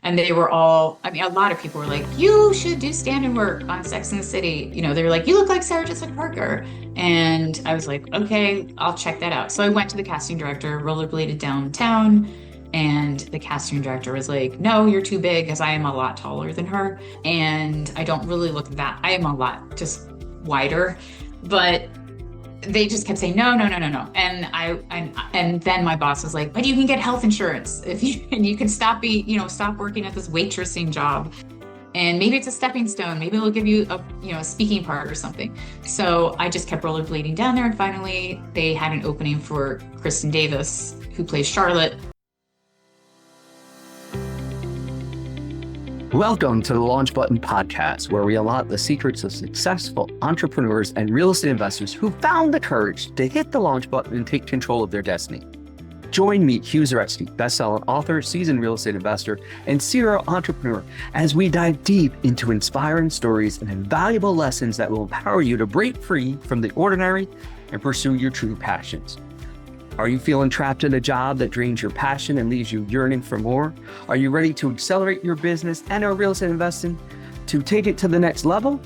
And they were all, I mean, a lot of people were like, you should do stand-in work on Sex and the City. They were like, you look like Sarah Jessica Parker. And I was like, okay, I'll check that out. So I went to the casting director, rollerbladed downtown, and the casting director was like, no, you're too big because I am a lot taller than her. And I don't really look that, I am a lot just wider. But they just kept saying no, no, no, no, no. And then my boss was like, but you can get health insurance if you and you can stop working at this waitressing job. And maybe it's a stepping stone. Maybe they'll give you a speaking part or something. So I just kept rollerblading down there, and finally they had an opening for Kristen Davis, who plays Charlotte. Welcome to the Launch Button Podcast, where we unlock the secrets of successful entrepreneurs and real estate investors who found the courage to hit the launch button and take control of their destiny. Join me, Hugh Zaretsky, best-selling author, seasoned real estate investor, and serial entrepreneur, as we dive deep into inspiring stories and invaluable lessons that will empower you to break free from the ordinary and pursue your true passions. Are you feeling trapped in a job that drains your passion and leaves you yearning for more? Are you ready to accelerate your business and or real estate investing to take it to the next level?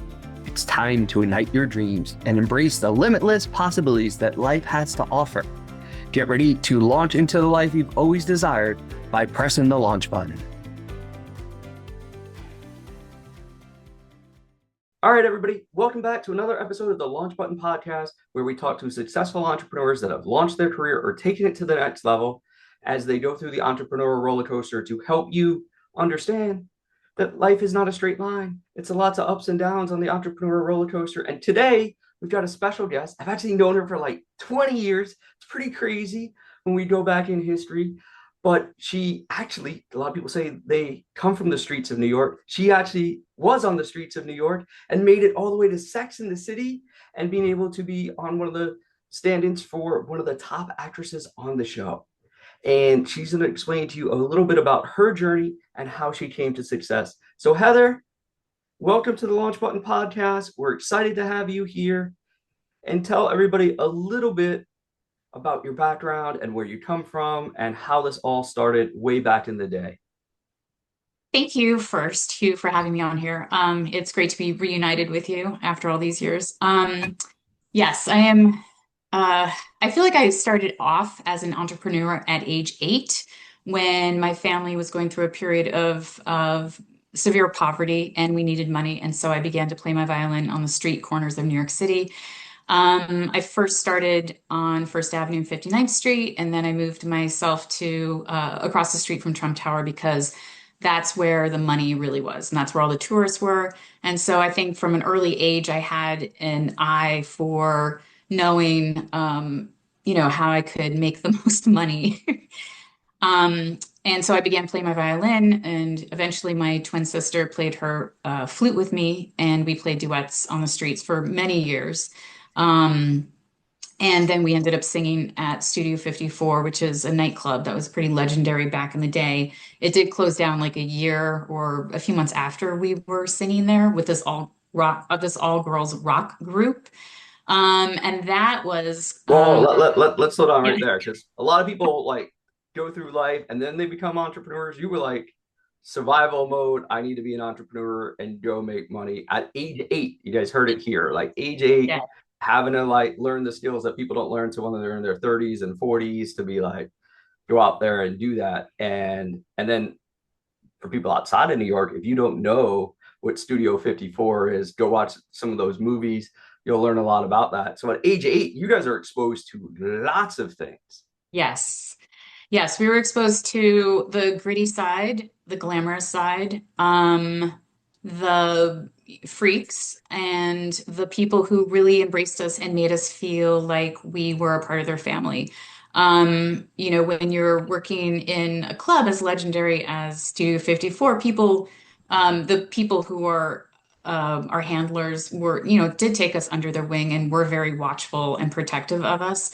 It's time to ignite your dreams and embrace the limitless possibilities that life has to offer. Get ready to launch into the life you've always desired by pressing the launch button. All right, everybody, welcome back to another episode of the Launch Button Podcast, where we talk to successful entrepreneurs that have launched their career or taken it to the next level as they go through the entrepreneurial roller coaster to help you understand that life is not a straight line. It's a lots of ups and downs on the entrepreneurial roller coaster. And today we've got a special guest. I've actually known her for like 20 years. It's pretty crazy when we go back in history. But she actually, a lot of people say they come from the streets of New York. She actually was on the streets of New York and made it all the way to Sex and the City and being able to be on one of the stand-ins for one of the top actresses on the show. And she's going to explain to you a little bit about her journey and how she came to success. So Heather, welcome to the Launch Button Podcast. We're excited to have you here, and tell everybody a little bit about your background and where you come from and how this all started way back in the day. Thank you first, Hugh, for having me on here. It's great to be reunited with you after all these years. Yes, I am. I feel like I started off as an entrepreneur at age 8 when my family was going through a period of severe poverty and we needed money. And so I began to play my violin on the street corners of New York City. I first started on First Avenue and 59th Street, and then I moved myself to across the street from Trump Tower because that's where the money really was, and that's where all the tourists were. And so I think from an early age, I had an eye for knowing, how I could make the most money. And so I began playing my violin, and eventually my twin sister played her flute with me, and we played duets on the streets for many years. Um, and then we ended up singing at Studio 54, which is a nightclub that was pretty legendary back in the day. It did close down like a year or a few months after we were singing there with this all girls rock group. And that was, Well, let's slow down yeah, right there, because a lot of people like go through life and then they become entrepreneurs. You were like survival mode. I need to be an entrepreneur and go make money at age 8. You guys heard it here, like age 8, yeah, having to like learn the skills that people don't learn until when they're in their 30s and 40s to be like go out there and do that. And then for people outside of New York, if you don't know what Studio 54 is, go watch some of those movies. You'll learn a lot about that. So at age 8, you guys are exposed to lots of things. yes. Yes, we were exposed to the gritty side, the glamorous side, the freaks, and the people who really embraced us and made us feel like we were a part of their family. When you're working in a club as legendary as Studio 54, the people who are our handlers did take us under their wing and were very watchful and protective of us.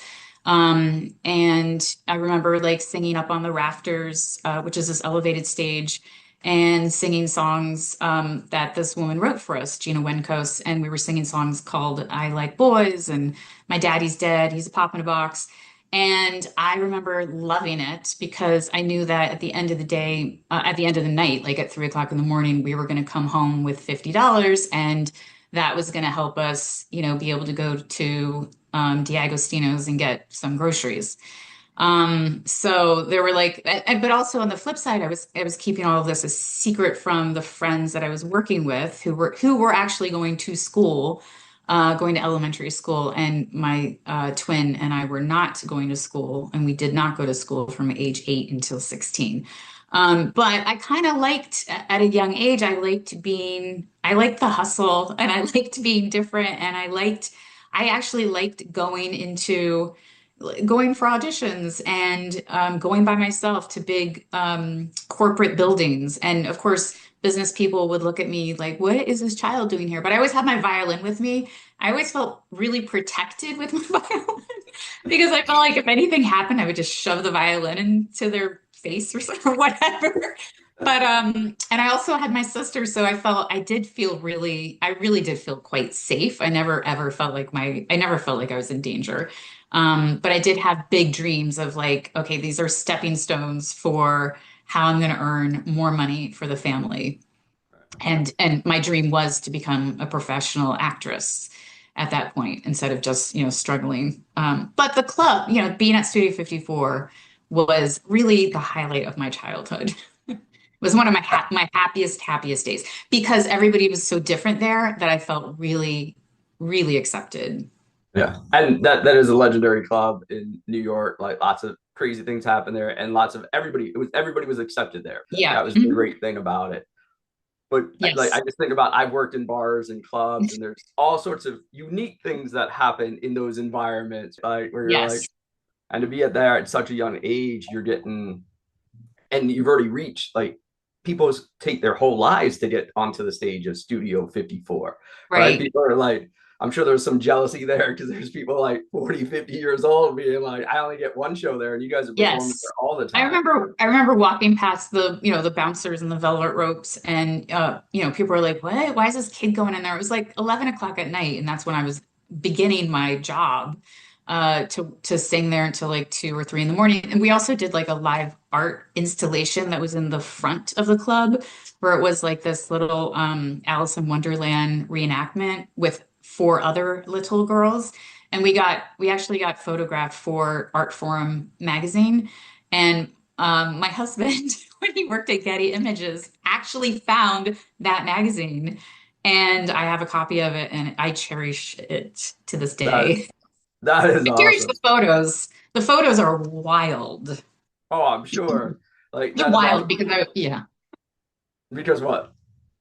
And I remember like singing up on the rafters, which is this elevated stage, and singing songs that this woman wrote for us, Gina Wenkos, and we were singing songs called "I Like Boys" and "My Daddy's Dead, He's a Pop in a Box." And I remember loving it because I knew that at the end of the day, at the end of the night, like at 3 o'clock in the morning, we were going to come home with $50, and that was going to help us, be able to go to D'Agostino's and get some groceries. So there were like, but also on the flip side, I was keeping all of this a secret from the friends that I was working with who were actually going to school, going to elementary school, and my twin and I were not going to school, and we did not go to school from age 8 until 16. But I kind of liked at a young age, I liked the hustle, and I liked being different, and I actually liked going for auditions and going by myself to big corporate buildings. And of course, business people would look at me like, what is this child doing here? But I always had my violin with me. I always felt really protected with my violin because I felt like if anything happened, I would just shove the violin into their face or whatever. But and I also had my sister, so I really did feel quite safe. I never ever felt like I never felt like I was in danger. But I did have big dreams of like, okay, these are stepping stones for how I'm going to earn more money for the family. And my dream was to become a professional actress at that point instead of just, struggling. But the club, being at Studio 54 was really the highlight of my childhood. It was one of my happiest days because everybody was so different there that I felt really, really accepted. Yeah, and that is a legendary club in New York. Like lots of crazy things happen there, and lots of everybody was accepted there. Yeah. That was the Mhm. great thing about it. But like I Yes. just think about I've worked in bars and clubs, and there's all sorts of unique things that happen in those environments, like where you're like, Yes. and to be at there at such a young age, you're getting, and you've already reached like people take their whole lives to get onto the stage of Studio 54, right? Right. People are like, I'm sure there's some jealousy there because there's people like 40, 50 years old being like, I only get one show there, and you guys are performing there Yes. all the I time. remember I remember walking past the bouncers and the velvet ropes, and people were like, "What? Why is this kid going in there?" It was like 11 o'clock at night, and that's when I was beginning my job to sing there until like 2 or 3 in the morning. And we also did like a live art installation that was in the front of the club, where it was like this little Alice in Wonderland reenactment with four other little girls. And we actually got photographed for Art Forum magazine. And my husband, when he worked at Getty Images, actually found that magazine. And I have a copy of it, and I cherish it to this That day. that is I cherish awesome. the photos. The photos are wild. Oh, I'm sure. Like They're that is wild awesome. because yeah. Because what?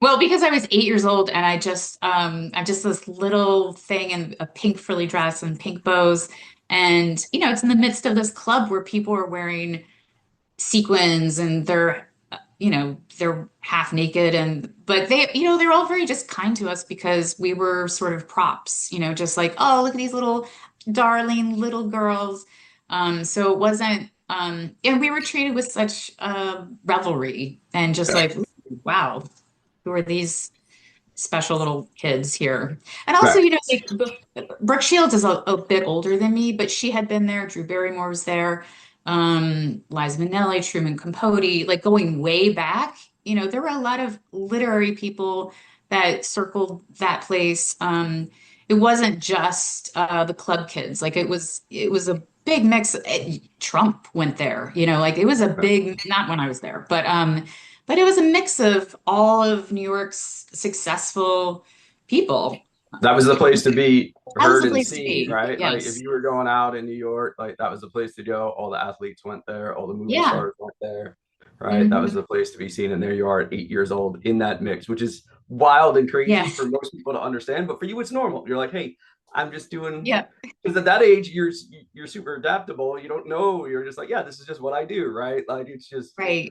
Well, because I was 8 years old, and I'm just this little thing in a pink frilly dress and pink bows. And, it's in the midst of this club where people are wearing sequins, and they're half naked, but they're all very just kind to us because we were sort of props, just like, oh, look at these little darling little girls. So it wasn't, and we were treated with such revelry and just like, wow, who are these special little kids here? And also, Right. like Brooke Shields is a bit older than me, but she had been there. Drew Barrymore was there. Liza Minnelli, Truman Capote, like going way back. There were a lot of literary people that circled that place. It wasn't just the club kids. Like it was a big mix. Trump went there. Like it was a big, not when I was there, but it was a mix of all of New York's successful people. That was the place to be That was heard the and place to seen, be. right? Like if Yes. you were going out in New York, like that was the place to go. All the athletes went there, all the movie Yeah. stars went there, right? That was Hmm. the place to be seen. And there you are at 8 years old in that mix, which is wild and Yeah. crazy for most people to understand. But for you, it's normal. You're like, hey, I'm just doing, Yeah. because at that age, you're super adaptable. You don't know. You're just like, yeah, this is just what I do, right? Like it's just Right.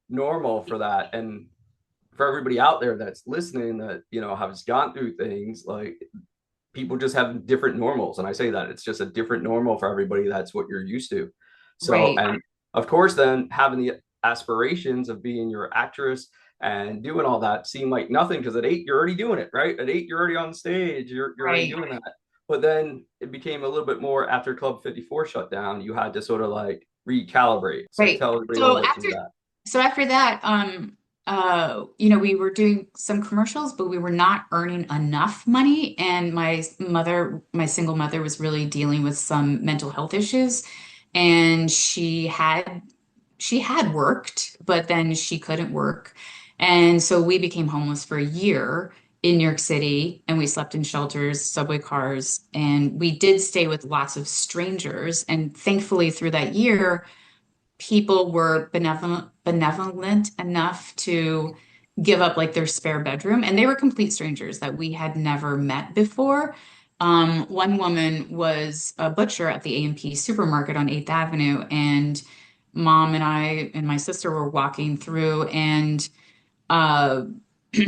normal for that. And for everybody out there that's listening that has gone through things, like people just have different normals, and I say that it's just a different normal for everybody. That's what you're used to. So, Right. and of course then having the aspirations of being your actress and doing all that seem like nothing because at 8 you're already doing it, right? At 8 you're already on stage, you're already Right. doing that. But then it became a little bit more after Club 54 shut down. You had to sort of like recalibrate. So Right. tell everybody a So little bit through after that. so after that, we were doing some commercials, but we were not earning enough money. And my single mother was really dealing with some mental health issues. And she had worked, but then she couldn't work. And so we became homeless for a year in New York City, and we slept in shelters, subway cars, and we did stay with lots of strangers. And thankfully, through that year, people were benevolent enough to give up like their spare bedroom, and they were complete strangers that we had never met before. One woman was a butcher at the A&P supermarket on 8th Avenue, and mom and I and my sister were walking through, and uh,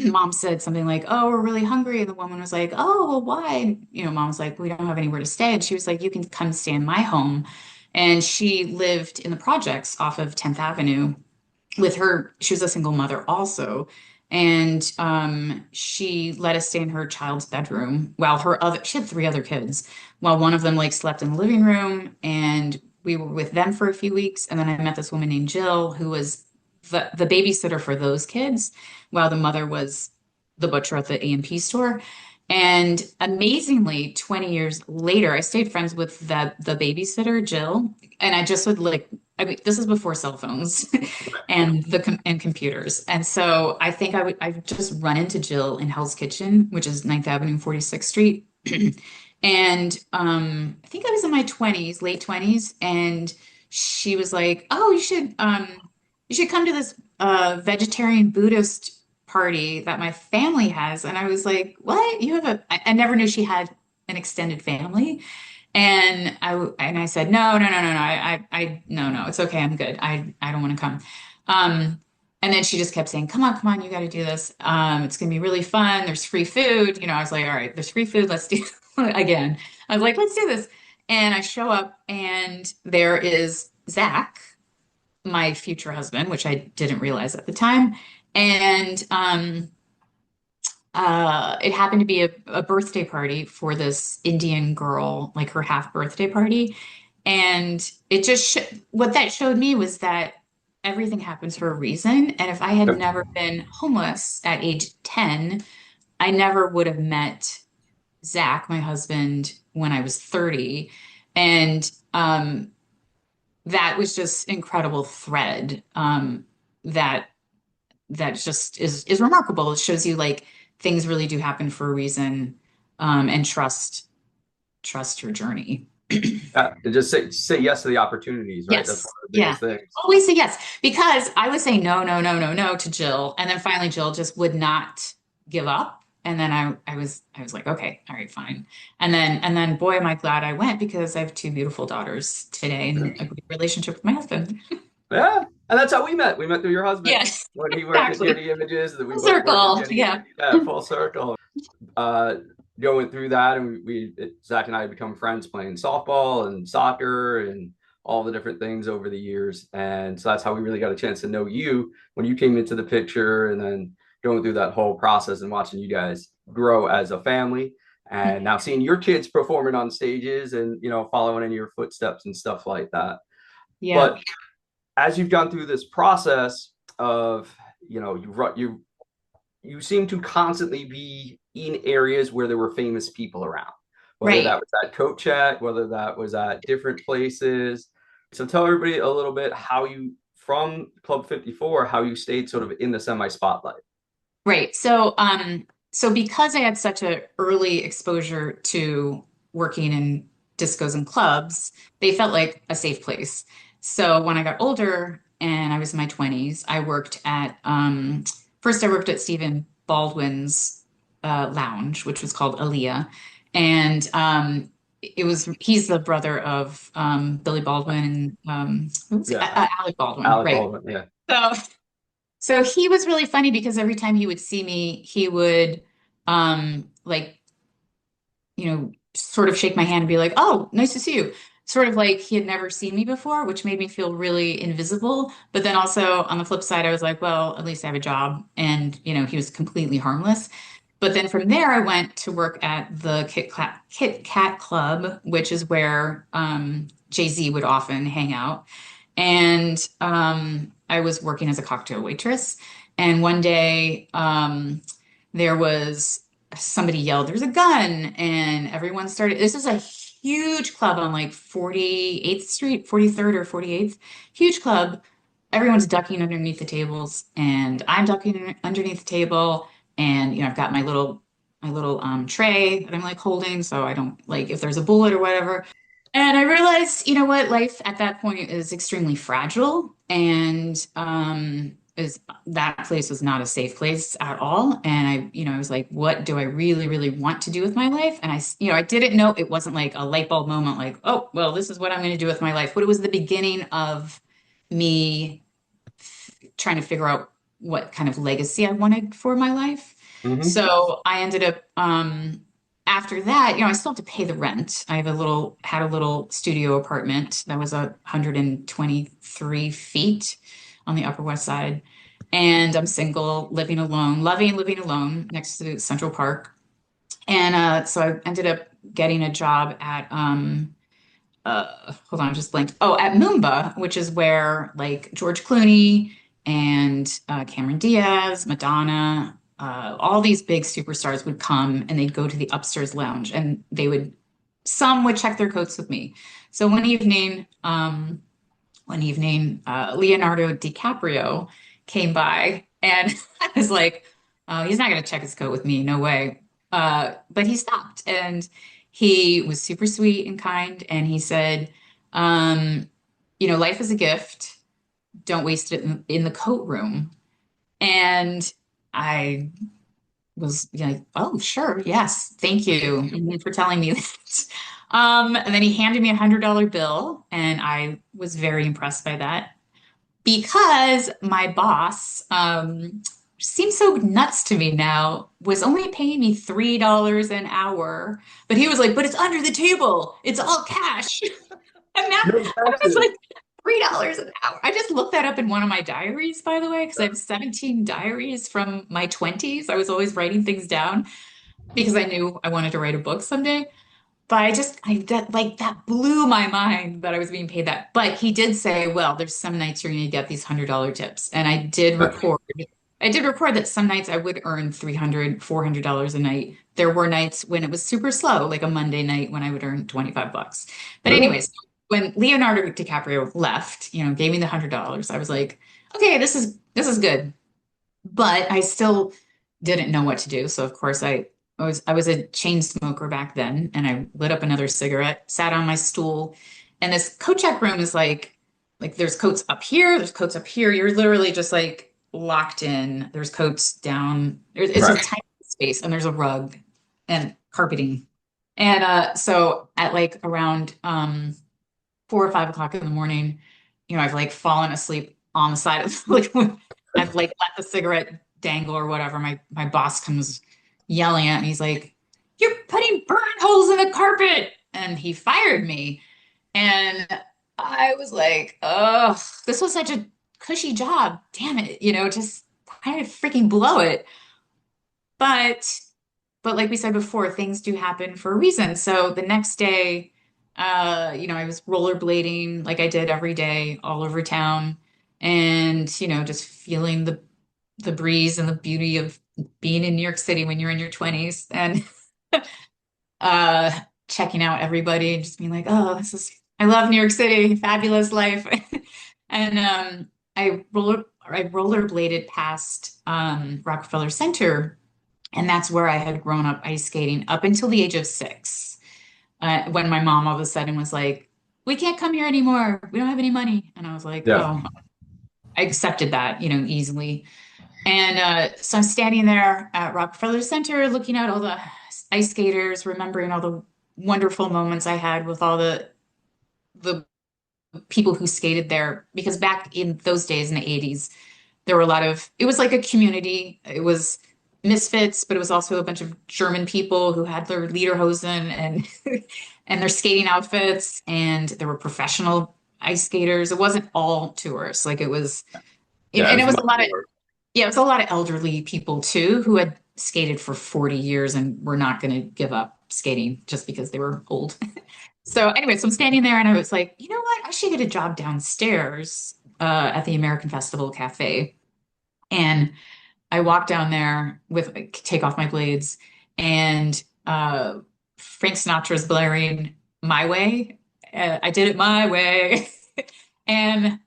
mom said something like, "Oh, we're really hungry." And the woman was like, "Oh, well, why?" And, mom was like, "We don't have anywhere to stay." And she was like, "You can come stay in my home." And she lived in the projects off of 10th Avenue with her. She was a single mother also. And she let us stay in her child's bedroom while she had three other kids, while one of them like slept in the living room. And we were with them for a few weeks. And then I met this woman named Jill, who was the babysitter for those kids, while the mother was the butcher at the A&P store. And amazingly, 20 years later, I stayed friends with the babysitter, Jill, and I just would like, I mean, this is before cell phones and and computers. And so I just run into Jill in Hell's Kitchen, which is 9th Avenue, 46th Street. And I think I was in my 20s, late 20s, and she was like, "Oh, you should come to this vegetarian Buddhist party that my family has." And I was like, "What? You have I never knew she had an extended family." And I said, "No, no, no, no, no. No, no, it's okay. I'm good. I don't want to come." Um, and then she just kept saying, come on, you got to do this. It's gonna be really fun. There's free food." I was like, "All right, there's free food. Let's do again." I was like, "Let's do this." And I show up, and there is Zach, my future husband, which I didn't realize at the time. And it happened to be a birthday party for this Indian girl, like her half birthday party. And what that showed me was that everything happens for a reason. And if I had never been homeless at age 10, I never would have met Zach, my husband, when I was 30. And that was just incredible thread, that just is remarkable. It shows you like things really do happen for a reason, and trust your journey. And just say yes to the opportunities, right? That's one Yes. of the Yeah. biggest things. Always say yes. Because I would say no, no, no, no, no to Jill. And then finally Jill just would not give up. And then I was like, okay, all right, fine. And then boy, am I glad I went, because I have two beautiful daughters today and a great relationship with my husband. Yeah. And that's how we met. We met through your husband Yes, when he worked at exactly. Getty Images, that we Full both worked at circle. Getty. Yeah. Yeah, full circle. uh, Going through that, and Zach and I had become friends playing softball and soccer and all the different things over the years. And so that's how we really got a chance to know you when you came into the picture, and then going through that whole process and watching you guys grow as a family. And now seeing your kids performing on stages and, following in your footsteps and stuff like that. Yeah. But as you've gone through this process of, you seem to constantly be in areas where there were famous people around, whether Right. that was at Coach Chat, whether that was at different places. So tell everybody a little bit how you, from Club 54, how you stayed sort of in the semi spotlight. Right. So because I had such a early exposure to working in discos and clubs, they felt like a safe place. So when I got older and I was in my 20s, first I worked at Stephen Baldwin's lounge, which was called Aaliyah. And he's the brother of Billy Baldwin and who was he? Yeah, Alec Baldwin, Alec right? Baldwin. Yeah, So so he was really funny because every time he would see me, he would like, sort of shake my hand and be like, "Oh, nice to see you." Sort of like he had never seen me before, which made me feel really invisible. But then also on the flip side, I was like, well, at least I have a job. And, he was completely harmless. But then from there, I went to work at the Kit Kat Club, which is where Jay-Z would often hang out. And I was working as a cocktail waitress. And one day, there was somebody yelled, "There's a gun!" And everyone started. This is a huge club on like 48th Street, 43rd or 48th. Huge club. Everyone's ducking underneath the tables, and I'm ducking underneath the table. And I've got my little tray that I'm like holding, so I don't like if there's a bullet or whatever. And I realized, you know what, life at that point is extremely fragile, and is that place was not a safe place at all. And I was like, what do I really, really want to do with my life? And I didn't know it wasn't like a light bulb moment, like, oh, well, this is what I'm going to do with my life. But it was the beginning of me trying to figure out what kind of legacy I wanted for my life. Hmm. So I ended up after that, I still have to pay the rent. Had a little studio apartment that was 123 feet on the Upper West Side. And I'm single, living alone, loving living alone next to Central Park. And so I ended up getting a job at hold on, I just blanked. Oh, at Moomba, which is where like George Clooney and Cameron Diaz, Madonna, all these big superstars would come and they'd go to the upstairs lounge and some would check their coats with me. So one evening, Leonardo DiCaprio came by and I was like, oh, he's not going to check his coat with me. No way. But he stopped and he was super sweet and kind. And he said, life is a gift. Don't waste it in the coat room. And I was like, oh, sure. Yes. Thank you for telling me that. And then he handed me $100 bill, and I was very impressed by that because my boss, seems so nuts to me now, was only paying me $3 an hour. But he was like, but it's under the table. It's all cash. And now No I was taxes. like, $3 an hour. I just looked that up in one of my diaries, by the way, because I have 17 diaries from my 20s. I was always writing things down because I knew I wanted to write a book someday. But that blew my mind that I was being paid that. But he did say, well, there's some nights you're going to get these $100 tips. And I did record that some nights I would earn $300, $400 a night. There were nights when it was super slow, like a Monday night when I would earn 25 bucks. But Really? anyways, when Leonardo DiCaprio left, gave me the $100, I was like, okay, this is good. But I still didn't know what to do. So of course I was a chain smoker back then, and I lit up another cigarette, sat on my stool, and this coat check room is like there's coats up here, there's coats up here. You're literally just like locked in. There's coats down. It's a Right. tiny space, and there's a rug and carpeting. And so at like around 4 or 5 o'clock in the morning, I've like fallen asleep on the side of like I've like let the cigarette dangle or whatever. My boss comes yelling at me. He's like, "You're putting burn holes in the carpet," and he fired me. And I was like, "Oh, this was such a cushy job. Damn it, just kind of freaking blow it." But like we said before, things do happen for a reason. So the next day, I was rollerblading like I did every day all over town, and just feeling the breeze and the beauty of being in New York City when you're in your 20s, and uh checking out everybody and just being like, oh, I love New York City, fabulous life. And I rollerbladed past Rockefeller Center, and that's where I had grown up ice skating up until the age of 6. When my mom all of a sudden was like, "We can't come here anymore. We don't have any money." And I was like, Yeah. "Oh," I accepted that, easily. And so I'm standing there at Rockefeller Center looking at all the ice skaters, remembering all the wonderful moments I had with all the people who skated there. Because back in those days in the 80s, there were it was like a community. It was misfits, but it was also a bunch of German people who had their lederhosen and and their skating outfits, and there were professional ice skaters. It wasn't all tourists. Like it was, Yeah, and it it's was much a lot of more. yeah, it was a lot of elderly people too who had skated for 40 years and were not going to give up skating just because they were old. So anyway, so I'm standing there and I was like, you know what? I should get a job downstairs at the American Festival Cafe. And I walk down there with take off my blades, and Frank Sinatra's blaring "My Way." I did it my way, and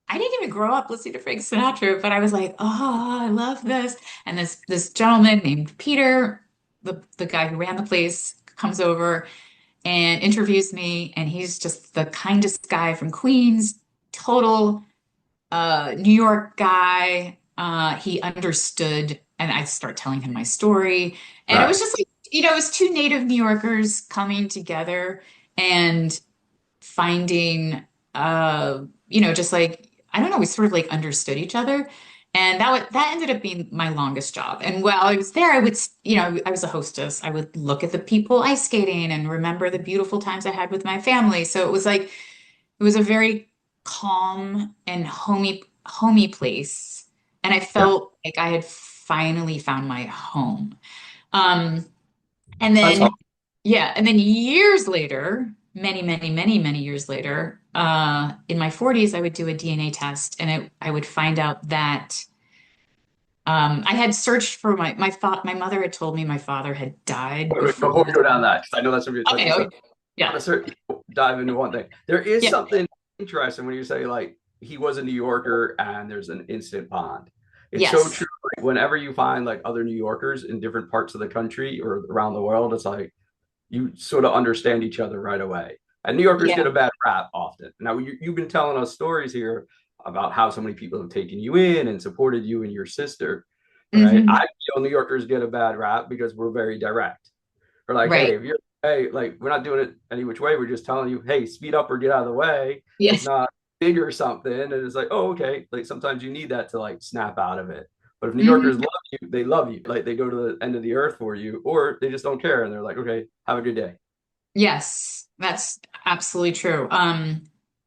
I didn't even grow up listening to Frank Sinatra, but I was like, "Oh, I love this!" And this gentleman named Peter, the guy who ran the place, comes over and interviews me, and he's just the kindest guy from Queens, total New York guy. He understood, and I start telling him my story. And it was Right. just like, it was two native New Yorkers coming together and finding, just like, I don't know, we sort of like understood each other. And that ended up being my longest job. And while I was there, I was a hostess. I would look at the people ice skating and remember the beautiful times I had with my family. So it was like, it was a very calm and homey place. And I Yeah. felt like I had finally found my home. Um, and That's all. then, yeah, and then years later, many years later, in my 40s, I would do a DNA test and I would find out that I had searched for my mother had told me my father had died Wait, before before he we was go down born. that, because I know that's going to be a touchy Okay, okay. subject. I Yeah. want to certainly dive into one thing. There is Yeah. something interesting when you say like he was a New Yorker and there's an instant bond. It's so Yes. true. Like, whenever you find like other New Yorkers in different parts of the country or around the world, it's like you sort of understand each other right away. And New Yorkers Yeah. get a bad rap often. Now you've been telling us stories here about how so many people have taken you in and supported you and your sister, right? Hmm. I feel New Yorkers get a bad rap because we're very direct. We're like, hey, Right. if you're hey, like we're not doing it any which way. We're just telling you, hey, speed up or get out of the way. It's Yes. not big or something. And it's like, oh, okay. Like sometimes you need that to like snap out of it. But if New Yorkers Hmm. love you, they love you. Like they go to the end of the earth for you, or they just don't care and they're like, okay, have a good day. Yes, that's absolutely true.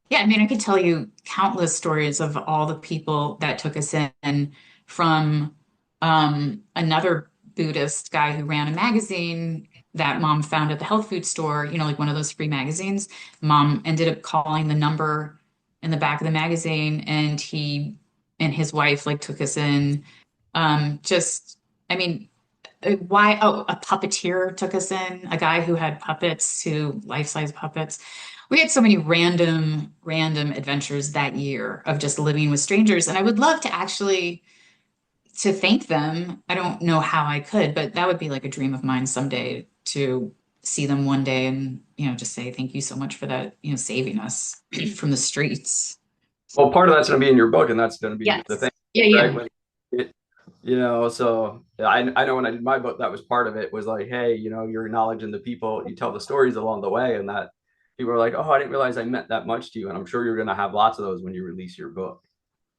Yeah, I mean, I could tell you countless stories of all the people that took us in from another Buddhist guy who ran a magazine that mom found at the health food store, like one of those free magazines. Mom ended up calling the number in the back of the magazine, and he and his wife like took us in. Just, I mean, a puppeteer took us in, a guy who had puppets, who life-size puppets. We had so many random adventures that year of just living with strangers. And I would love to actually to thank them. I don't know how I could, but that would be like a dream of mine someday to see them one day and, just say thank you so much for that, saving us from the streets. Well, part of that's going to be in your book, and that's going to be the Yes. thing, Yeah, right? yeah. When it, so I know when I did my book, that was part of it was like, hey, you're acknowledging the people, you tell the stories along the way, and that people are like, oh, I didn't realize I meant that much to you. And I'm sure you're going to have lots of those when you release your book.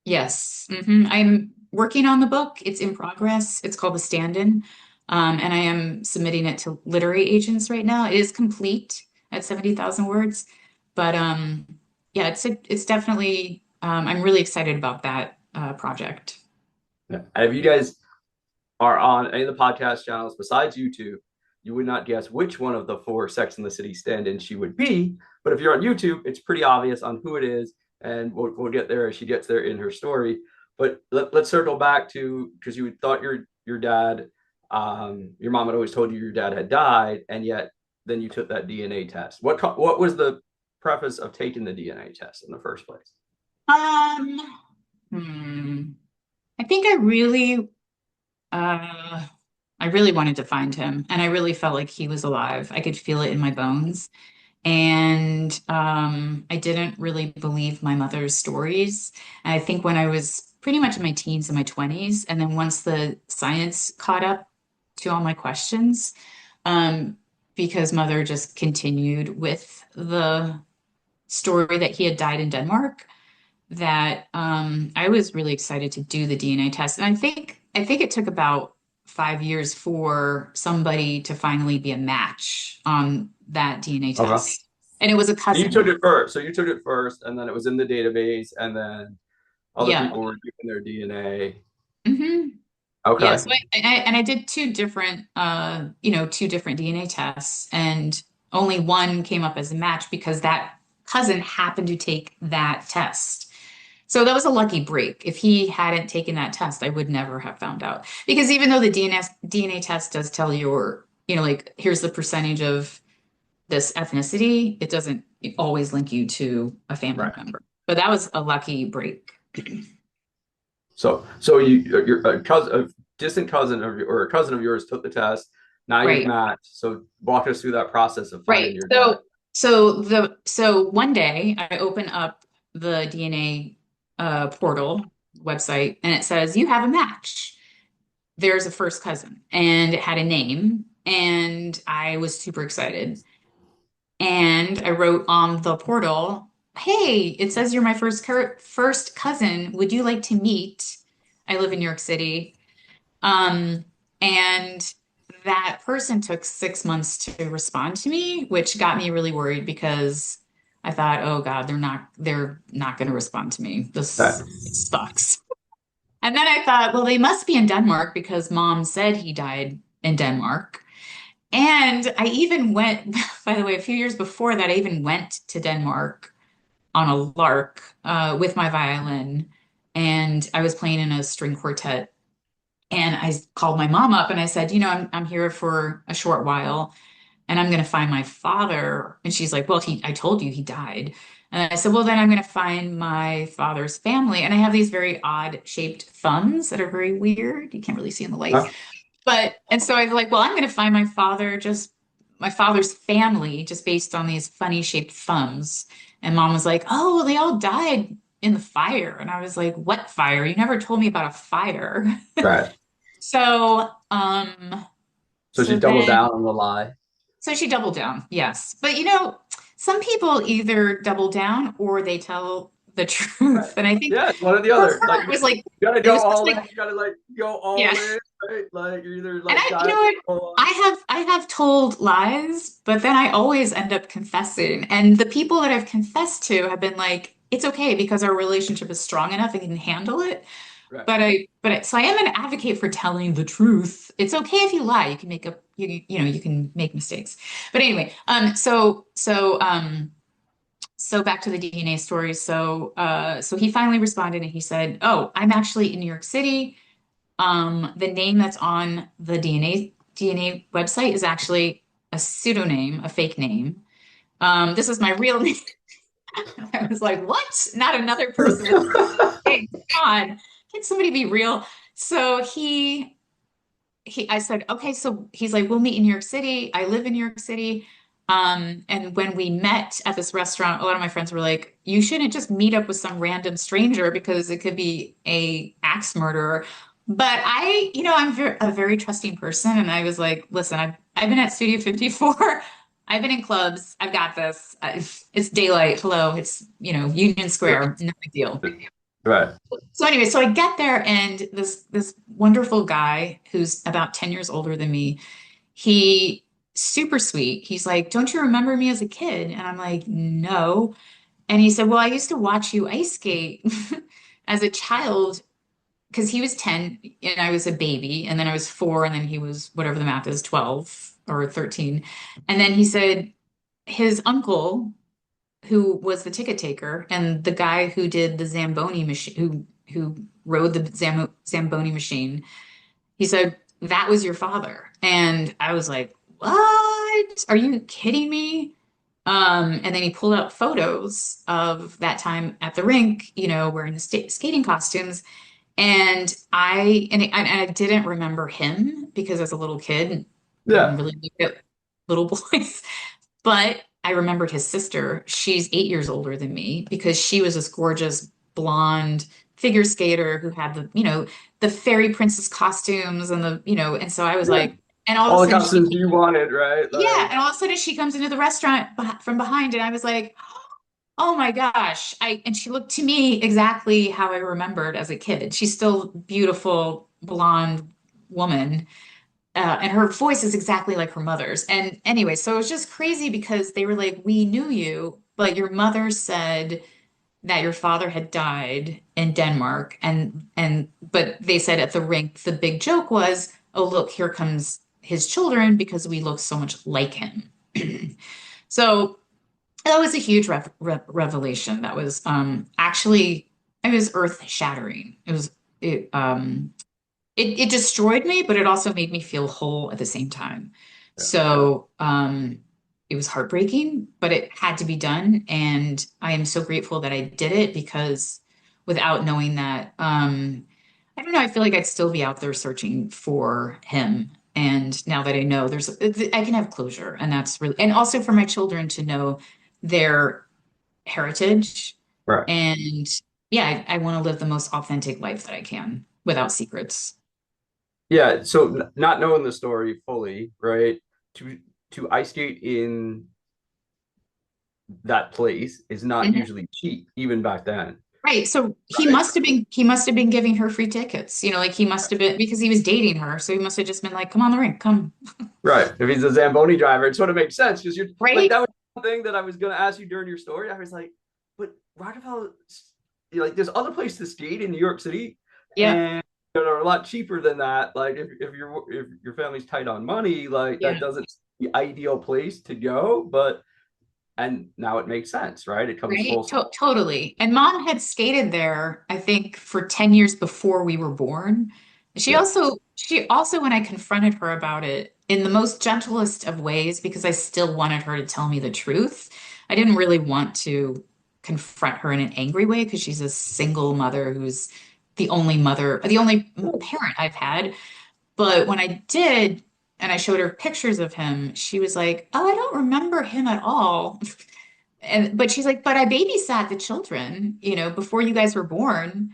Yes. I'm working on the book. It's in progress. It's called The Stand-In. And I am submitting it to literary agents right now. It is complete at 70,000 words. But yeah, it's definitely I'm really excited about that project. Yeah. And if you guys are on any of the podcast channels besides YouTube, you would not guess which one of the four Sex and the City stand-ins she would be. But if you're on YouTube, it's pretty obvious on who it is, and we'll get there as she gets there in her story. But let's circle back to because you thought your dad, your mom had always told you your dad had died, and yet then you took that DNA test. What was the preface of taking the DNA test in the first place? Um, hmm. I think uh I really wanted to find him and I really felt like he was alive. I could feel it in my bones. And I didn't really believe my mother's stories. And I think when I was pretty much in my teens and my 20s, and then once the science caught up to all my questions, um, because mother just continued with the story that he had died in Denmark, that I was really excited to do the DNA test. And I think it took about 5 years for somebody to finally be a match on that DNA Okay. test. And it was a You took cousin. it first. So you took it first, and then it was in the database, and then other Yeah. people were giving their DNA. Hmm. Yeah, Okay. so I did two different DNA tests, and only one came up as a match because that cousin happened to take that test. So that was a lucky break. If he hadn't taken that test, I would never have found out. Because even though the DNA test does tell like, here's the percentage of this ethnicity, it doesn't always link you to a family Right. member. But that was a lucky break. So your a cousin, a distant cousin of or a cousin of yours took the test. Now you've Right. matched. So walk us through that process of finding Right. your dad. So one day I open up the DNA portal website and it says you have a match. There's a first cousin and it had a name and I was super excited. And I wrote on the portal, "Hey, it says you're my first cousin. Would you like to meet? I live in New York City." Um, and that person took 6 months to respond to me, which got me really worried because I thought, oh God, they're not going to respond to me. Right. This sucks. And then I thought, well, they must be in Denmark because mom said he died in Denmark. And I even went, by the way, a few years before that, I even went to Denmark on a lark with my violin. And I was playing in a string quartet. And I called my mom up and I said, I'm here for a short while and I'm going to find my father. And she's like, well, I told you he died. And I said, well, then I'm going to find my father's family. And I have these very odd shaped thumbs that are very weird. You can't really see in the light. Huh? And so I was like, well, I'm going to find my father's family just based on these funny shaped thumbs. And mom was like, oh, well, they all died in the fire. And I was like, what fire? You never told me about a fire. Right. So, So so she doubled then, down on the lie. so she doubled down, yes. But some people either double down or they tell the Right. truth. And I think Yeah, it's one or the for other. Like her, it was like, you gotta it go was just all in. like, You gotta like go yeah. all in, right? Like you're either And like die what? or I have told lies, but then I always end up confessing. And the people that I've confessed to have been like, it's okay because our relationship is strong enough and can handle it. right. So I am an advocate for telling the truth. It's okay if you lie. You can make up, you can make mistakes. But anyway, so back to the DNA story. So he finally responded and he said, "Oh, I'm actually in New York City. The name that's on the DNA website is actually a pseudonym, a fake name. This is my real name." I was like, "What? Not another person with hey, come on. Can somebody be real?" So I said, okay, so he's like, we'll meet in New York City. I live in New York City. And when we met at this restaurant, a lot of my friends were like, you shouldn't just meet up with some random stranger because it could be a axe murderer. But I'm a very trusting person. And I was like, listen, I've been at Studio 54. I've been in clubs. I've got this. It's daylight. Hello. It's, Union Square. No big deal. Right. So anyway, so I get there and this wonderful guy who's about 10 years older than me, he super sweet. He's like, "Don't you remember me as a kid?" And I'm like, "No." And he said, "Well, I used to watch you ice skate as a child because he was 10 and I was a baby, and then I was 4, and then he was whatever the math is, 12 or 13." And then he said his uncle who was the ticket taker and the guy who did the Zamboni machine, who rode the Zamboni machine. He said that was your father, and I was like, "What? Are you kidding me?" And then he pulled out photos of that time at the rink, wearing the skating costumes. And I didn't remember him because as a little kid, I didn't Yeah. really look at little boys. But I remembered his sister. She's 8 years older than me because she was this gorgeous blonde figure skater who had the fairy princess costumes and so I was Yeah. like, and all of a All the sudden costumes you wanted, right? yeah, Like and all of a sudden she comes into the restaurant from behind and I was like, oh my gosh. And she looked to me exactly how I remembered as a kid. She's still beautiful blonde woman and her voice is exactly like her mother's. And anyway, so it was just crazy because they were like, we knew you, but your mother said that your father had died in Denmark, and but they said at the rink the big joke was, oh look, here comes his children because we look so much like him. So that was a huge revelation. That was actually it was earth shattering. It it destroyed me, but it also made me feel whole at the same time. Yeah. So it was heartbreaking, but it had to be done. And I am so grateful that I did it because without knowing that, I don't know, I feel like I'd still be out there searching for him. And now that I know I can have closure. And that's really, and also for my children to know their heritage. Right. And yeah, I want to live the most authentic life that I can without secrets. Yeah. So not knowing the story fully, right? To to ice skate in that place is not Mhm. usually cheap, even back then. Right. So Right. he must have been giving her free tickets. You know, like he must have been because he was dating her. So he must have just been like, come on the rink, come. Right. If he's a Zamboni driver, it sort of makes sense because you're like Right? that was one thing that I was gonna ask you during your story. I was like, but Rockefeller, like there's other places to skate in New York City, Yeah. and that are a lot cheaper than that. Like if your family's tight on money, like that Yeah. doesn't the ideal place to go. But and now it makes sense, right? It comes Right? full circle. Totally. And mom had skated there, I think, for 10 years before we were born. Yeah. She also, when I confronted her about it in the most gentlest of ways, because I still wanted her to tell me the truth, I didn't really want to confront her in an angry way because she's a single mother who's the only parent I've had. But when I did, and I showed her pictures of him, she was like, "Oh, I don't remember him at all." And but she's like, "But I babysat the children, you know, before you guys were born,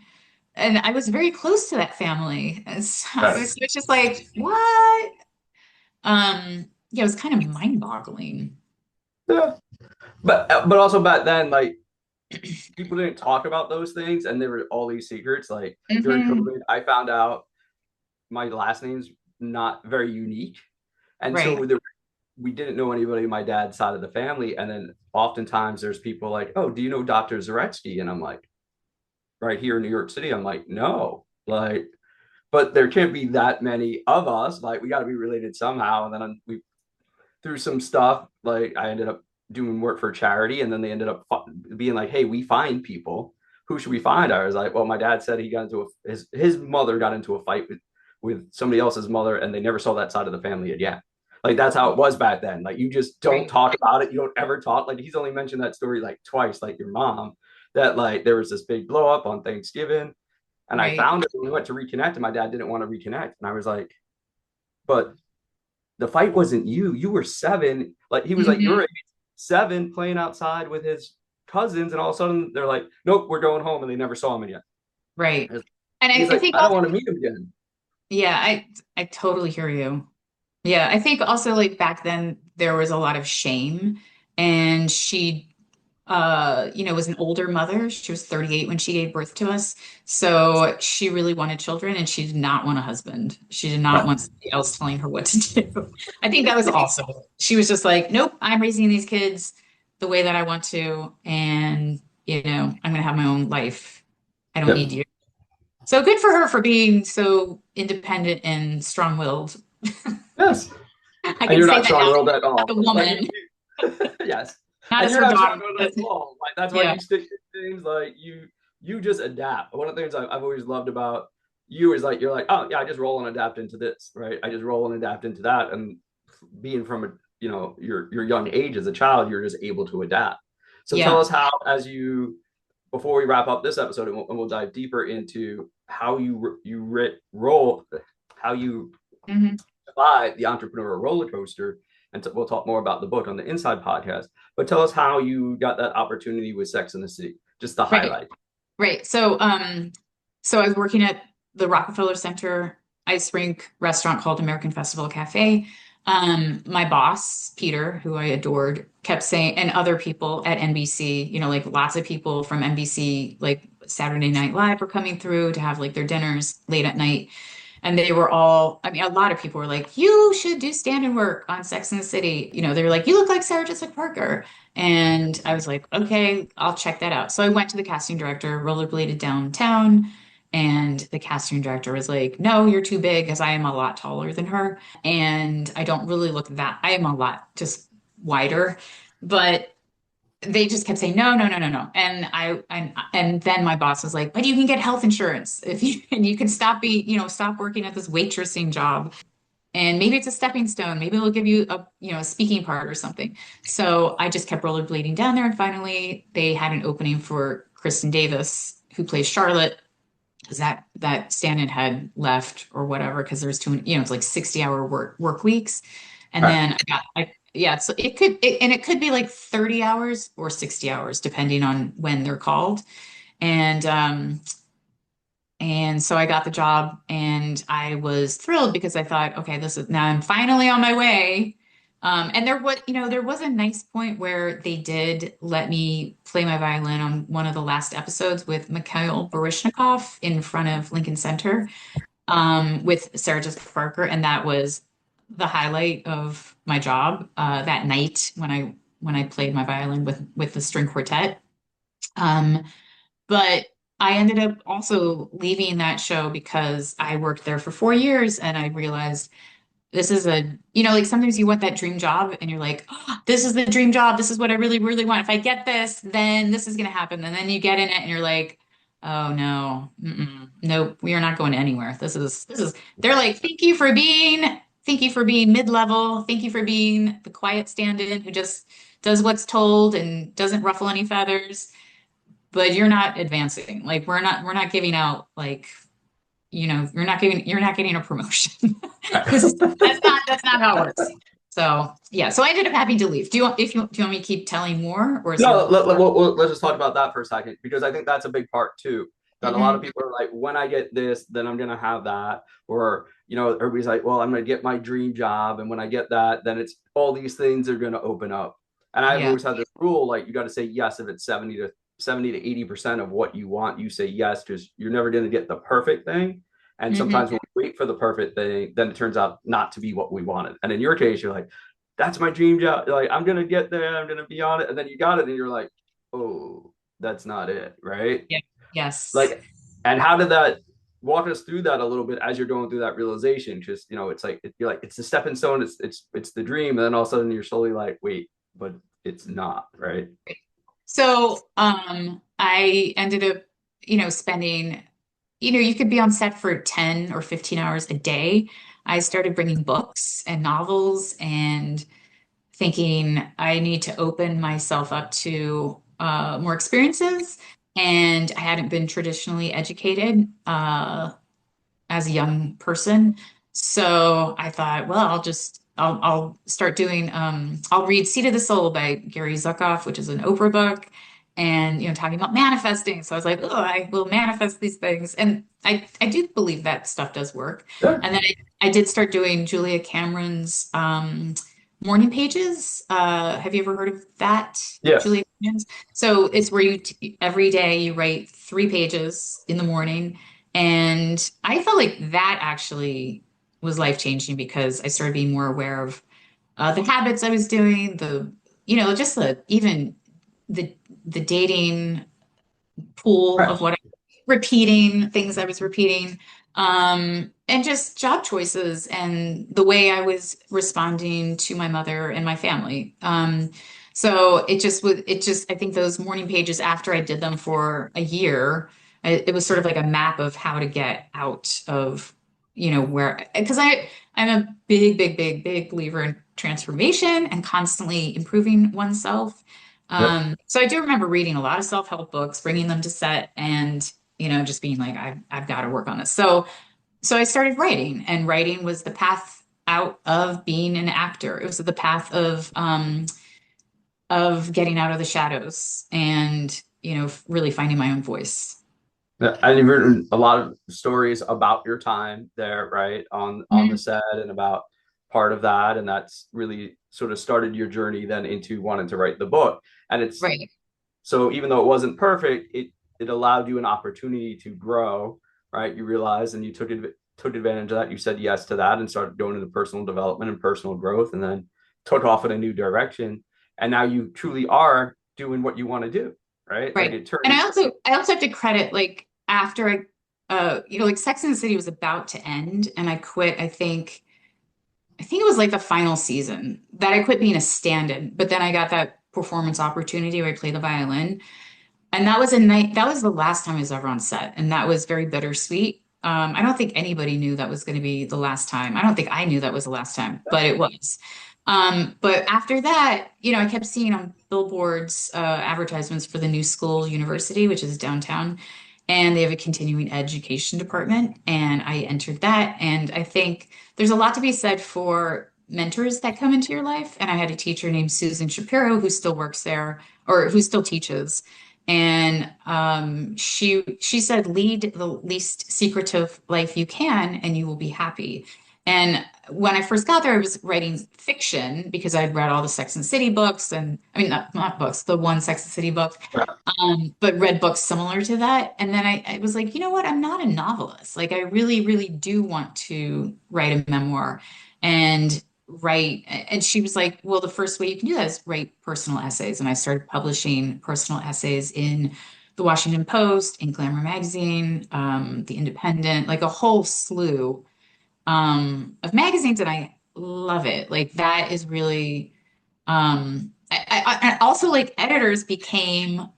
and I was very close to that family." And so Right. it's just like, what? Yeah, it was kind of mind-boggling. Yeah. But also back then, like people didn't talk about those things, and there were all these secrets. Like during Hmm. COVID, I found out my last name's not very unique, and Right. so we didn't know anybody on my dad's side of the family. And then oftentimes there's people like, "Oh, do you know Dr. Zaretsky?" And I'm like, right here in New York City, I'm like, no, like, but there can't be that many of us. Like, we got to be related somehow. And then we through some stuff, like I ended up doing work for charity, and then they ended up being like, "Hey, we find people. Who should we find?" I was like, "Well, my dad said he got into his mother got into a fight with somebody else's mother, and they never saw that side of the family again." Like that's how it was back then. Like you just don't Right. talk about it. You don't ever talk. Like he's only mentioned that story like twice, like your mom, that like there was this big blow up on Thanksgiving, and I Right. found it when we went to reconnect, and my dad didn't want to reconnect, and I was like, "But the fight wasn't you. You were seven." Like he was like, Hmm. "You're 7 playing outside with his cousins," and all of a sudden they're like, "Nope, we're going home," and they never saw him again. Right. And He's I like, think "I don't also, want to meet him again." yeah, I totally hear you. Yeah, I think also like back then there was a lot of shame, and she you know, was an older mother. She was 38 when she gave birth to us. So she really wanted children and she did not want a husband. She did not Right. want somebody else telling her what to do. I think that was also, she was just like, nope, I'm raising these kids the way that I want to. And, you know, I'm going to have my own life. I don't Yep. need you. So good for her for being so independent and strong-willed. Yes. I And can you're say not that now strong-willed at as a all. Like woman, yes. not And as you're her not daughter. strong-willed at all. Like that's why Yeah. you stick to things. Like you just adapt. One of the things I've always loved about you is like you're like, oh yeah, I just roll and adapt into this, right? I just roll and adapt into that. And being from a your young age as a child, you're just able to adapt. So tell Yeah. us how, as you before we wrap up this episode, and we'll dive deeper into how roll, how you Hmm. survive the entrepreneurial roller coaster. And we'll talk more about the book on the Inside podcast. But tell us how you got that opportunity with Sex in the City, just the Right. highlight. Right. So I was working at the Rockefeller Center ice rink restaurant called American Festival Cafe. My boss, Peter, who I adored, kept saying, and other people at NBC, you know, like lots of people from NBC, like Saturday Night Live were coming through to have like their dinners late at night. And they were all, I mean, a lot of people were like, you should do stand-in work on Sex and the City. They were like, you look like Sarah Jessica Parker. And I was like, okay, I'll check that out. So I went to the casting director, rollerbladed downtown, and the casting director was like, no, you're too big because I am a lot taller than her. And I don't really look that, I am a lot just wider. But they just kept saying no, no, no, no, no. And then my boss was like, but you can get health insurance if you and you can stop working at this waitressing job. And maybe it's a stepping stone. Maybe it'll give you a speaking part or something. So I just kept rollerblading down there, and finally they had an opening for Kristen Davis, who plays Charlotte, because that stand-in had left or whatever, because there's it's like 60-hour work weeks. And Right. then yeah, so it could be like 30 hours or 60 hours, depending on when they're called. And and so I got the job, and I was thrilled because I thought, okay, this is now I'm finally on my way. And there was a nice point where they did let me play my violin on one of the last episodes with Mikhail Baryshnikov in front of Lincoln Center, with Sarah Jessica Parker, and that was the highlight of my job that night when I played my violin with the string quartet. Um, but I ended up also leaving that show because I worked there for 4 years, and I realized this is like sometimes you want that dream job and you're like, oh, this is the dream job. This is what I really, really want. If I get this, then this is going to happen. And then you get in it and you're like, oh no, nope, we are not going anywhere. They're like, thank you for being mid-level. Thank you for being the quiet stand-in who just does what's told and doesn't ruffle any feathers, but you're not advancing. Like we're not giving out like you're not getting a promotion. Because that's not how it works. So yeah, so I ended up having to leave. Do you want me to keep telling more, or is No, there more? let's just talk about that for a second because I think that's a big part too. That a lot of Hmm. people are like, when I get this, then I'm gonna have that, or everybody's like, well, I'm gonna get my dream job, and when I get that, then it's all these things are gonna open up. And I've Yeah. always had this rule, like you got to say yes if it's 70 to 80% of what you want. You say yes because you're never gonna get the perfect thing. And Hmm. sometimes when we wait for the perfect thing, then it turns out not to be what we wanted. And in your case, you're like, that's my dream job. Like, I'm gonna get there, I'm gonna be on it, and then you got it, and you're like, oh, that's not it, right? Yeah. Yes. Like, and how did that walk us through that a little bit as you're going through that realization? Just it's like you're like it's the stepping stone, it's the dream, and then all of a sudden you're slowly like, wait, but it's not, right? So I ended up, spending, you could be on set for 10 or 15 hours a day. I started bringing books and novels and thinking I need to open myself up to more experiences. And I hadn't been traditionally educated as a young person. So I thought, well, I'll start doing, I'll read Seed of the Soul by Gary Zukav, which is an Oprah book, and, talking about manifesting. So I was like, oh, I will manifest these things. And I do believe that stuff does work. Yeah. And then I did start doing Julia Cameron's morning pages. Have you ever heard of that, Yes. Julia Cameron's? So it's where every day you write 3 pages in the morning, and I felt like that actually was life-changing because I started being more aware of the habits I was doing, just even the the dating pool Right. of what repeating things I was repeating, and just job choices and the way I was responding to my mother and my family. So I think those morning pages after I did them for a year, it was sort of like a map of how to get out of, where, because I'm a big, big, big, big believer in transformation and constantly improving oneself. Yep. So I do remember reading a lot of self-help books, bringing them to set, and just being like, I've got to work on this. So I started writing, and writing was the path out of being an actor. It was the path of getting out of the shadows and, really finding my own voice. Yeah, and you've written a lot of stories about your time there, right, on the Mhm. set, and about part of that, and that's really sort of started your journey then into wanting to write the book. And it's Right. so even though it wasn't perfect, it allowed you an opportunity to grow, right? You realized, and you took it, took advantage of that. You said yes to that and started going into personal development and personal growth, and then took off in a new direction. And now you truly are doing what you want to do, right? Like Right. it And turned. I also have to credit like after like Sex and the City was about to end and I quit, I think it was like the final season that I quit being a stand-in, but then I got that performance opportunity where I played the violin. And that was a night, that was the last time I was ever on set. And that was very bittersweet. I don't think anybody knew that was going to be the last time. I don't think I knew that was the last time, but it was. But after that, I kept seeing on billboards advertisements for the new school university, which is downtown, and they have a continuing education department. And I entered that. And I think there's a lot to be said for mentors that come into your life. And I had a teacher named Susan Shapiro who still works there or who still teaches. And she said, lead the least secretive life you can, and you will be happy. And when I first got there, I was writing fiction because I'd read all the Sex and the City books, and I mean not books, the one Sex and the City book, but read books similar to that. And then I was like, you know what? I'm not a novelist. Like I really, really do want to write a memoir and write. And she was like, well, the first way you can do that is write personal essays. And I started publishing personal essays in the Washington Post, in Glamour Magazine, The Independent, like a whole slew of magazines, and I love it. Like that is really I also like editors became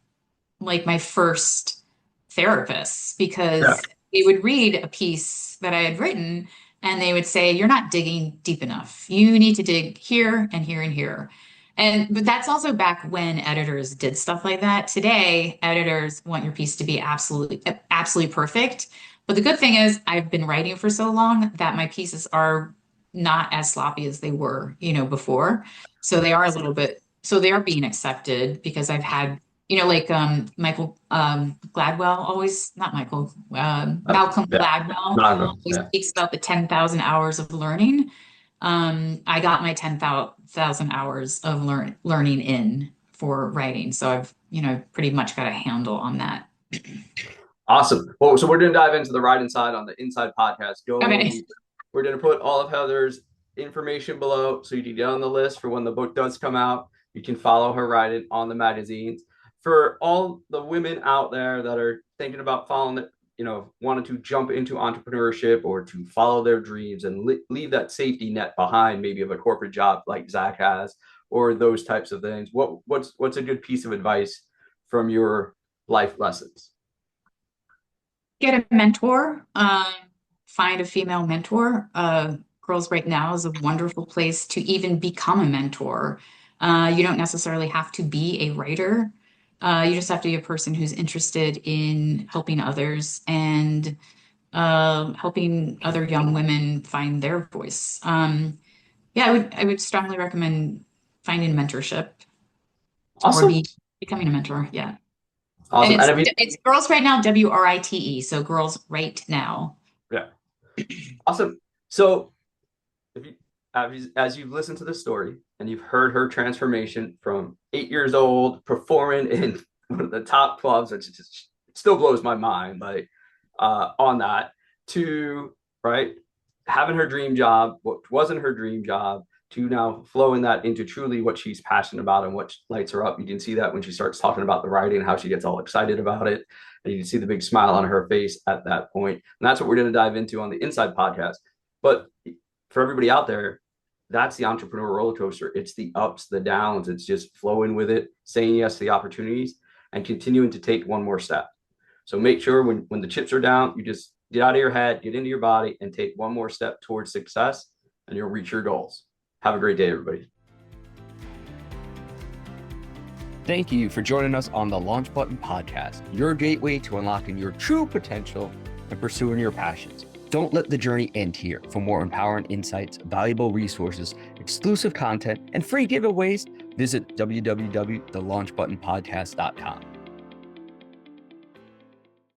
like my first therapists Yeah. because they would read a piece that I had written and they would say, you're not digging deep enough. You need to dig here and here and here. But that's also back when editors did stuff like that. Today, editors want your piece to be absolutely perfect. But the good thing is I've been writing for so long that my pieces are not as sloppy as they were, before. So they are a little bit, so they are being accepted because I've had like Michael Gladwell always, not Michael, Malcolm Yeah. Gladwell Not enough. always Yeah. speaks about the 10,000 hours of learning. I got my 10,000 hours of learning in for writing. So I've, pretty much got a handle on that. Awesome. Well, so we're going to dive into the Ride Inside on the Inside podcast. Go a little Okay. deeper. We're going to put all of Heather's information below so you can get on the list for when the book does come out. You can follow her writing on the magazines. For all the women out there that are thinking about following it, wanting to jump into entrepreneurship or to follow their dreams and leave that safety net behind, maybe of a corporate job like Zach has, or those types of things. What's a good piece of advice from your life lessons? Get a mentor, find a female mentor. Girls Right Now is a wonderful place to even become a mentor. You don't necessarily have to be a writer. You just have to be a person who's interested in helping others and helping other young women find their voice. Yeah, I would strongly recommend finding a mentorship or Awesome. becoming a mentor. Yeah. And Awesome. And it's have you, it's Girls Right Now, WRITE. So Girls Right Now. yeah, awesome. So if you, as you've listened to the story and you've heard her transformation from 8 years old, performing in one of the top clubs, which just still blows my mind, like on that, to right having her dream job, what wasn't her dream job, to now flowing that into truly what she's passionate about and what lights her up. You can see that when she starts talking about the writing, how she gets all excited about it. And you can see the big smile on her face at that point. And that's what we're going to dive into on the Inside podcast. But for everybody out there, that's the entrepreneur roller coaster. It's the ups, the downs. It's just flowing with it, saying yes to the opportunities, and continuing to take one more step. So make sure when the chips are down, you just get out of your head, get into your body, and take one more step towards success, and you'll reach your goals. Have a great day, everybody. Thank you for joining us on the Launch Button Podcast, your gateway to unlocking your true potential and pursuing your passions. Don't let the journey end here. For more empowering insights, valuable resources, exclusive content, and free giveaways, visit www.thelaunchbuttonpodcast.com.